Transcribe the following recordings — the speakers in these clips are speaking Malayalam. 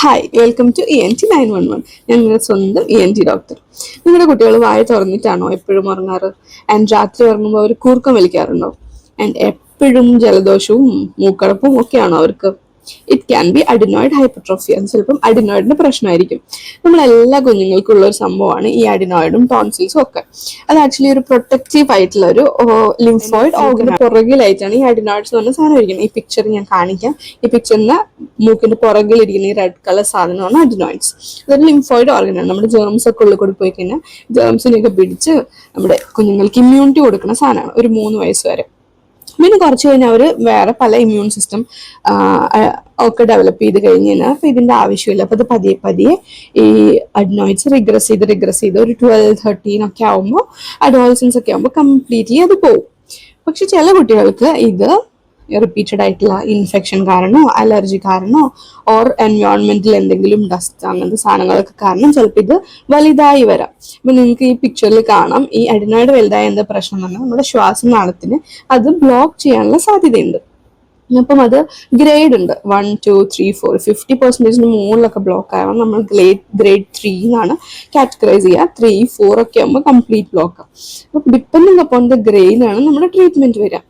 Hi, welcome to ENT911. ഞാൻ നിങ്ങളുടെ സ്വന്തം ENT ഡോക്ടർ. നിങ്ങളുടെ കുട്ടികൾ വായ തുറന്നിട്ടാണോ എപ്പോഴും ഉറങ്ങാറ്? ആൻഡ് രാത്രി ഉറങ്ങുമ്പോൾ അവർ കൂർക്കം വലിക്കാറുണ്ടോ? ആൻഡ് എപ്പോഴും ജലദോഷവും മൂക്കടപ്പും ഒക്കെയാണോ അവർക്ക്? It can be adenoid hypertrophy. അത് ചിലപ്പം അഡിനോയിഡിന്റെ പ്രശ്നമായിരിക്കും. നമ്മളെല്ലാ കുഞ്ഞുങ്ങൾക്കും ഉള്ള ഒരു സംഭവമാണ് ഈ അഡിനോയിഡും ടോൺസിൽസും ഒക്കെ. അത് ആക്ച്വലി ഒരു പ്രൊട്ടക്റ്റീവ് ആയിട്ടുള്ള ഒരു ലിംഫോയിഡ് ഓർഗന് പുറകിലായിട്ടാണ് ഈ അഡിനോയിഡ്സ് എന്ന് പറഞ്ഞ സാധനം ഇരിക്കുന്നത്. ഈ പിക്ചർ ഞാൻ കാണിക്കാം. ഈ പിക്ചറിന് മൂക്കിന്റെ പുറകിലിരിക്കുന്ന ഈ റെഡ് കളർ സാധനമാണ് അഡിനോയിഡ്സ്. അതൊരു ലിംഫോയിഡ് ഓർഗനാണ്. നമ്മുടെ ജേംസ് ഒക്കെ ഉള്ളിൽ കൂടി പോയി കഴിഞ്ഞാൽ ജേംസിനെയൊക്കെ പിടിച്ച് നമ്മുടെ കുഞ്ഞുങ്ങൾക്ക് ഇമ്മ്യൂണിറ്റി കൊടുക്കുന്ന സാധനമാണ് ഒരു 3 വയസ്സ് വരെ. പിന്നെ കുറച്ച് കഴിഞ്ഞാൽ അവർ വേറെ പല ഇമ്മ്യൂൺ സിസ്റ്റം ഒക്കെ ഡെവലപ്പ് ചെയ്ത് കഴിഞ്ഞ് കഴിഞ്ഞാൽ അപ്പൊ ഇതിന്റെ ആവശ്യമില്ല. അപ്പൊ അത് പതിയെ പതിയെ ഈ അഡിനോയിഡ്സ് റിഗ്രസ് ചെയ്ത് ഒരു 12-13 ഒക്കെ ആവുമ്പോൾ അഡോളസൻസ് ഒക്കെ ആവുമ്പോൾ കംപ്ലീറ്റ്ലി അത് പോകും. പക്ഷെ ചില കുട്ടികൾക്ക് ഇത് റിപ്പീറ്റഡ് ആയിട്ടുള്ള ഇൻഫെക്ഷൻ കാരണോ അലർജി കാരണോ ഓർ എൻവയോൺമെന്റിൽ എന്തെങ്കിലും ഡസ്റ്റ് അങ്ങനത്തെ സാധനങ്ങളൊക്കെ കാരണം ചിലപ്പോൾ ഇത് വലുതായി വരാം. അപ്പൊ നിങ്ങൾക്ക് ഈ പിക്ചറിൽ കാണാം ഈ അഡിനോയിഡ് വലുതായ എന്താ പ്രശ്നം എന്ന് പറഞ്ഞാൽ നമ്മുടെ ശ്വാസനാളത്തിന് അത് ബ്ലോക്ക് ചെയ്യാനുള്ള സാധ്യതയുണ്ട്. അപ്പം അത് ഗ്രേഡ് ഉണ്ട് 1, 2, 3, 4 50% മുകളിലൊക്കെ ബ്ലോക്ക് ആവാം. നമ്മൾ ഗ്രേഡ് 3 എന്നാണ് കാറ്റഗറൈസ് ചെയ്യുക. 3, 4 ഒക്കെ ആകുമ്പോൾ കംപ്ലീറ്റ് ബ്ലോക്ക്. അപ്പൊ ഡിപ്പെൻഡിങ് അപ്പോൺ ദ ഗ്രേഡിലാണ് നമ്മുടെ ട്രീറ്റ്മെന്റ് വരിക.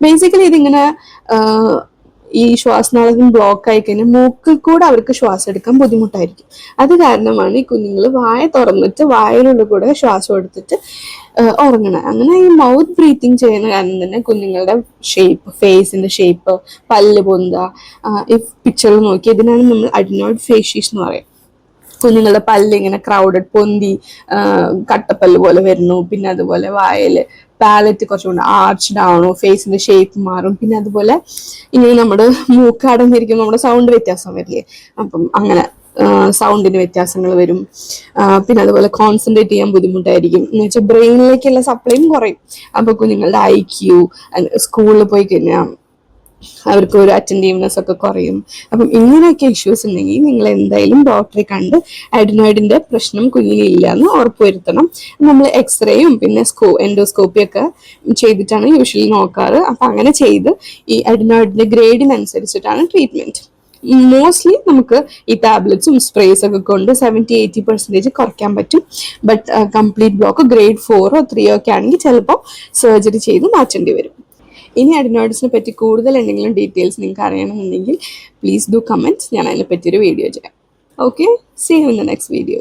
ബേസിക്കലി ഇതിങ്ങനെ ഈ ശ്വാസനാളത്തിന് ബ്ലോക്ക് ആയി കഴിഞ്ഞാൽ മൂക്കിൽ കൂടെ അവർക്ക് ശ്വാസം എടുക്കാൻ ബുദ്ധിമുട്ടായിരിക്കും. അത് കാരണമാണ് ഈ കുഞ്ഞുങ്ങൾ വായ തുറന്നിട്ട് വായയിലുള്ള കൂടെ ശ്വാസം എടുത്തിട്ട് ഉറങ്ങണം. അങ്ങനെ ഈ മൗത്ത് ബ്രീത്തിങ് ചെയ്യുന്ന കാരണം തന്നെ കുഞ്ഞുങ്ങളുടെ ഷേപ്പ്, ഫേസിന്റെ ഷേപ്പ്, പല്ല് പൊന്തുക, ഈ പിക്ചറിൽ നോക്കി ഇതിനാണ് നമ്മൾ അഡിനോയിഡ് ഫേഷ്യസ് എന്ന് പറയും. കുഞ്ഞുങ്ങളുടെ പല്ല് ഇങ്ങനെ ക്രൗഡഡ് പൊന്തി കട്ടപ്പല്ല് പോലെ വരുന്നു. പിന്നെ അതുപോലെ വായല് പാലറ്റ് കുറച്ചുകൂടെ ആർച്ച്ഡ് ആവണു, ഫേസിന്റെ ഷേപ്പ് മാറും. പിന്നെ അതുപോലെ ഇനി നമ്മുടെ മൂക്ക് അടഞ്ഞിരിക്കും, നമ്മുടെ സൗണ്ട് വ്യത്യാസം വരില്ലേ, അപ്പം അങ്ങനെ സൗണ്ടിന് വ്യത്യാസങ്ങൾ വരും. പിന്നെ അതുപോലെ കോൺസെൻട്രേറ്റ് ചെയ്യാൻ ബുദ്ധിമുട്ടായിരിക്കും. എന്ന് വെച്ചാൽ ബ്രെയിനിലേക്കുള്ള സപ്ലൈയും കുറയും. അപ്പൊ കുഞ്ഞുങ്ങളുടെ IQ സ്കൂളിൽ പോയി കഴിഞ്ഞാൽ അവർക്ക് ഒരു അറ്റൻറ്റീവ്നെസ് ഒക്കെ കുറയും. അപ്പം ഇങ്ങനെയൊക്കെ ഇഷ്യൂസ് ഉണ്ടെങ്കിൽ നിങ്ങൾ എന്തായാലും ഡോക്ടറെ കണ്ട് അഡിനോയിഡിന്റെ പ്രശ്നം കുഞ്ഞിന് ഇല്ല എന്ന് ഉറപ്പുവരുത്തണം. നമ്മൾ എക്സ്റേയും പിന്നെ എൻഡോസ്കോപ്പി ഒക്കെ ചെയ്തിട്ടാണ് യൂഷ്വലി നോക്കാറ്. അപ്പൊ അങ്ങനെ ചെയ്ത് ഈ അഡിനോയിഡിന്റെ ഗ്രേഡിനനുസരിച്ചിട്ടാണ് ട്രീറ്റ്മെന്റ്. മോസ്റ്റ്ലി നമുക്ക് ഈ ടാബ്ലറ്റ്സും സ്പ്രേസ് ഒക്കെ കൊണ്ട് 70-80% കുറയ്ക്കാൻ പറ്റും. But complete block grade 4 or 3 ഒക്കെ ആണെങ്കിൽ ചിലപ്പോൾ സർജറി ചെയ്ത് മാറ്റേണ്ടി വരും. ഇനി അഡിനോയിഡ്സിനെ പറ്റി കൂടുതൽ എന്തെങ്കിലും ഡീറ്റെയിൽസ് നിങ്ങൾക്ക് അറിയണമെന്നുണ്ടെങ്കിൽ പ്ലീസ് ഡു കമൻറ്റ്. ഞാൻ അതിനെ പറ്റിയൊരു വീഡിയോ ചെയ്യാം. Okay, see you in the next video.